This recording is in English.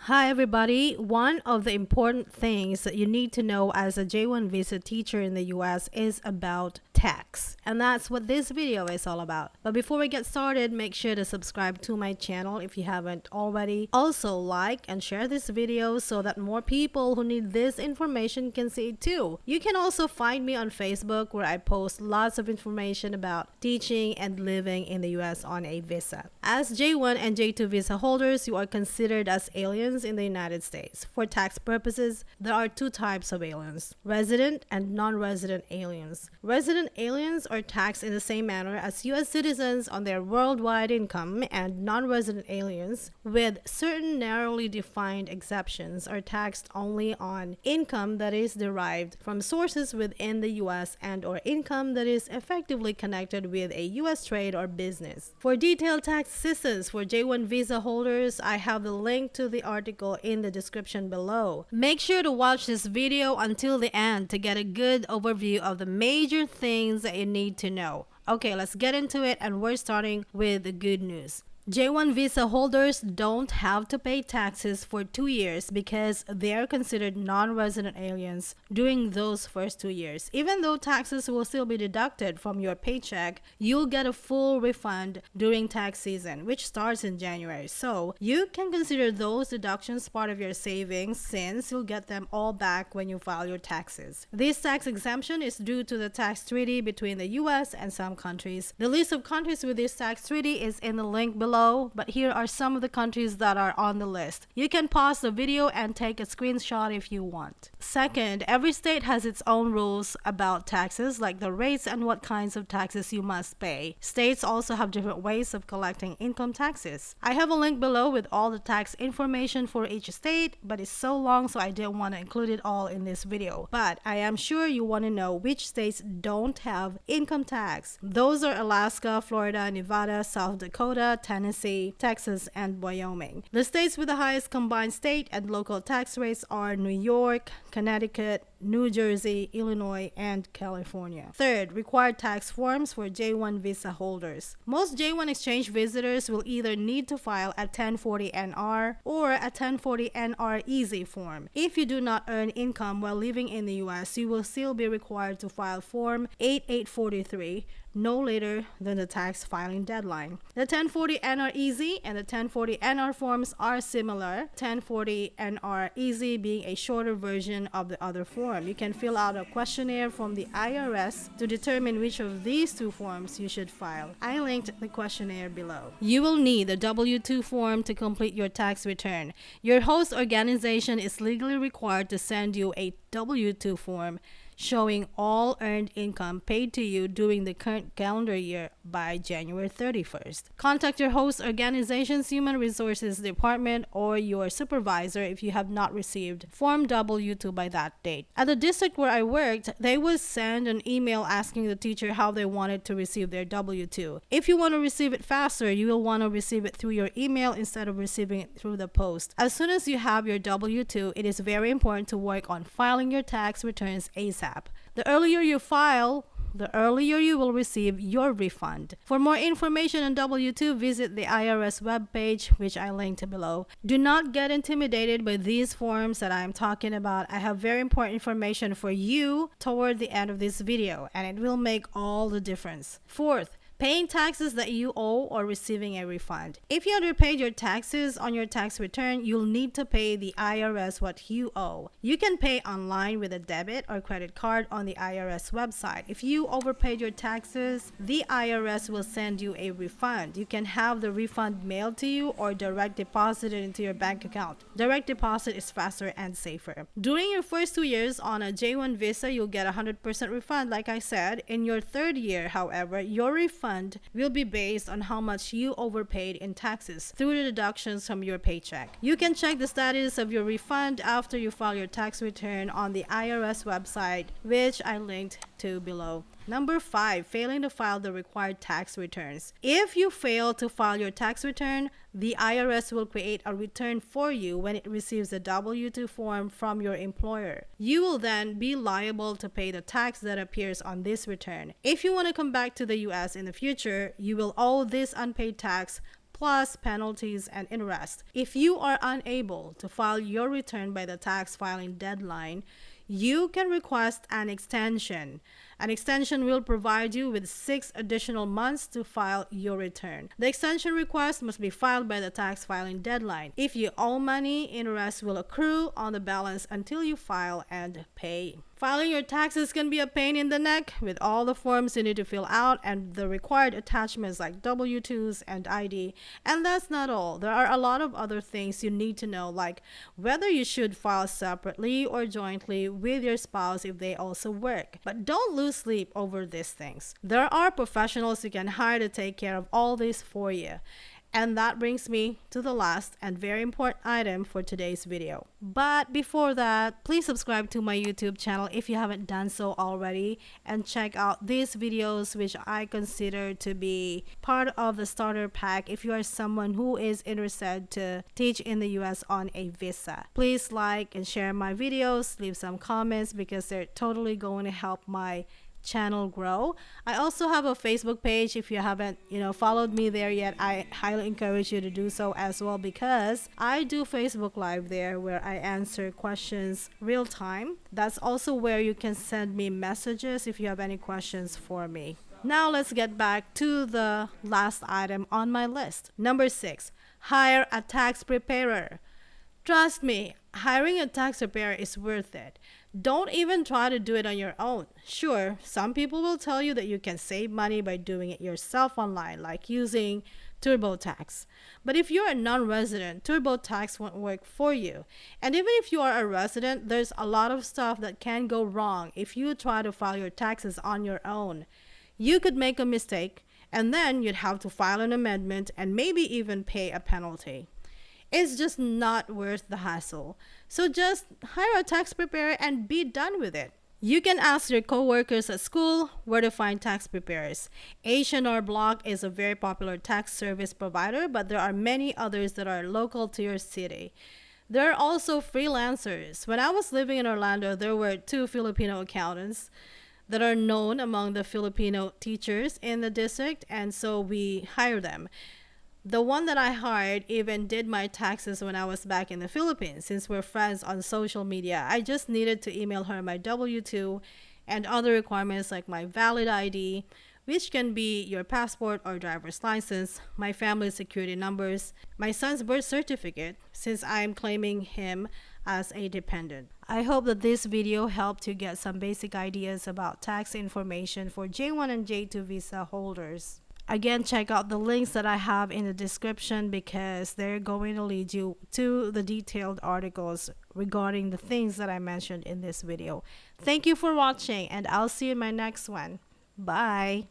Hi everybody. One of the important things that you need to know as a J1 visa teacher in the US is about tax. And that's what this video is all about. But before we get started, make sure to subscribe to my channel if you haven't already. Also like and share this video so that more people who need this information can see it too. You can also find me on Facebook where I post lots of information about teaching and living in the US on a visa. As J1 and J2 visa holders, you are considered as aliens in the United States. For tax purposes, there are two types of aliens: resident and non-resident aliens. Resident aliens are taxed in the same manner as US citizens on their worldwide income, and non-resident aliens, with certain narrowly defined exceptions, are taxed only on income that is derived from sources within the US and/or income that is effectively connected with a US trade or business. For detailed tax assistance for J1 visa holders, I have the link to the article in the description below. Make sure to watch this video until the end to get a good overview of the major things that you need to know. Okay, let's get into it, and we're starting with the good news. J1 visa holders don't have to pay taxes for 2 years because they are considered non-resident aliens during those first 2 years. Even though taxes will still be deducted from your paycheck, you'll get a full refund during tax season, which starts in January. So you can consider those deductions part of your savings, since you'll get them all back when you file your taxes. This tax exemption is due to the tax treaty between the US and some countries. The list of countries with this tax treaty is in the link below, but here are some of the countries that are on the list. You can pause the video and take a screenshot if you want. Second, every state has its own rules about taxes, like the rates and what kinds of taxes you must pay. States also have different ways of collecting income taxes. I have a link below with all the tax information for each state, but it's so long so I didn't want to include it all in this video. But I am sure you want to know which states don't have income tax. Those are Alaska, Florida, Nevada, South Dakota, Tennessee, Texas, and Wyoming. The states with the highest combined state and local tax rates are New York, Connecticut, New Jersey, Illinois, and California. Third, required tax forms for J1 visa holders. Most J1 exchange visitors will either need to file a 1040NR or a 1040NR Easy form. If you do not earn income while living in the US, you will still be required to file Form 8843 no later than the tax filing deadline. The 1040NR Easy and the 1040NR forms are similar, 1040NR Easy being a shorter version of the other form. You can fill out a questionnaire from the IRS to determine which of these two forms you should file. I linked the questionnaire below. You will need the W-2 form to complete your tax return. Your host organization is legally required to send you a W-2 form showing all earned income paid to you during the current calendar year by January 31st. Contact your host organization's Human Resources Department or your supervisor if you have not received Form W-2 by that date. At the district where I worked, they would send an email asking the teacher how they wanted to receive their W-2. If you want to receive it faster, you will want to receive it through your email instead of receiving it through the post. As soon as you have your W-2, it is very important to work on filing your tax returns ASAP. The earlier you file, the earlier you will receive your refund. For more information on W-2, visit the IRS webpage, which I linked below. Do not get intimidated by these forms that I am talking about. I have very important information for you toward the end of this video, and it will make all the difference. Fourth, paying taxes that you owe or receiving a refund. If you underpaid your taxes on your tax return, you'll need to pay the IRS what you owe. You can pay online with a debit or credit card on the IRS website. If you overpaid your taxes, the IRS will send you a refund. You can have the refund mailed to you or direct deposited into your bank account. Direct deposit is faster and safer. During your first 2 years on a J1 visa, you'll get 100% refund, like I said. In your third year, however, your refund will be based on how much you overpaid in taxes through the deductions from your paycheck. You can check the status of your refund after you file your tax return on the IRS website, which I linked to below. Number 5, failing to file the required tax returns. If you fail to file your tax return, the IRS will create a return for you when it receives a W-2 form from your employer. You will then be liable to pay the tax that appears on this return. If you want to come back to the US in the future, you will owe this unpaid tax plus penalties and interest. If you are unable to file your return by the tax filing deadline, you can request an extension. An extension will provide you with 6 additional months to file your return. The extension request must be filed by the tax filing deadline. If you owe money, interest will accrue on the balance until you file and pay. Filing your taxes can be a pain in the neck with all the forms you need to fill out and the required attachments like W-2s and ID. And that's not all. There are a lot of other things you need to know, like whether you should file separately or jointly with your spouse if they also work. But don't lose sleep over these things. There are professionals you can hire to take care of all this for you. And that brings me to the last and very important item for today's video. But before that, please subscribe to my YouTube channel if you haven't done so already, and check out these videos which I consider to be part of the starter pack if you are someone who is interested to teach in the US on a visa. Please like and share my videos, leave some comments because they're totally going to help my channel grow. I also have a Facebook page. If you haven't followed me there yet, I highly encourage you to do so as well, because I do Facebook Live there where I answer questions real time. That's also where you can send me messages if you have any questions for me. Now let's get back to the last item on my list. Number 6, hire a tax preparer. Trust me, hiring a tax preparer is worth it. Don't even try to do it on your own. Sure, some people will tell you that you can save money by doing it yourself online, like using TurboTax. But if you're a non-resident, TurboTax won't work for you. And even if you are a resident, there's a lot of stuff that can go wrong if you try to file your taxes on your own. You could make a mistake, and then you'd have to file an amendment and maybe even pay a penalty. It's just not worth the hassle. So just hire a tax preparer and be done with it. You can ask your coworkers at school where to find tax preparers. H&R Block is a very popular tax service provider, but there are many others that are local to your city. There are also freelancers. When I was living in Orlando, there were 2 Filipino accountants that are known among the Filipino teachers in the district, and so we hire them. The one that I hired even did my taxes when I was back in the Philippines. Since we're friends on social media, I just needed to email her my W-2 and other requirements like my valid ID, which can be your passport or driver's license, my family security numbers, my son's birth certificate, since I'm claiming him as a dependent. I hope that this video helped you get some basic ideas about tax information for J1 and J2 visa holders. Again, check out the links that I have in the description because they're going to lead you to the detailed articles regarding the things that I mentioned in this video. Thank you for watching, and I'll see you in my next one. Bye!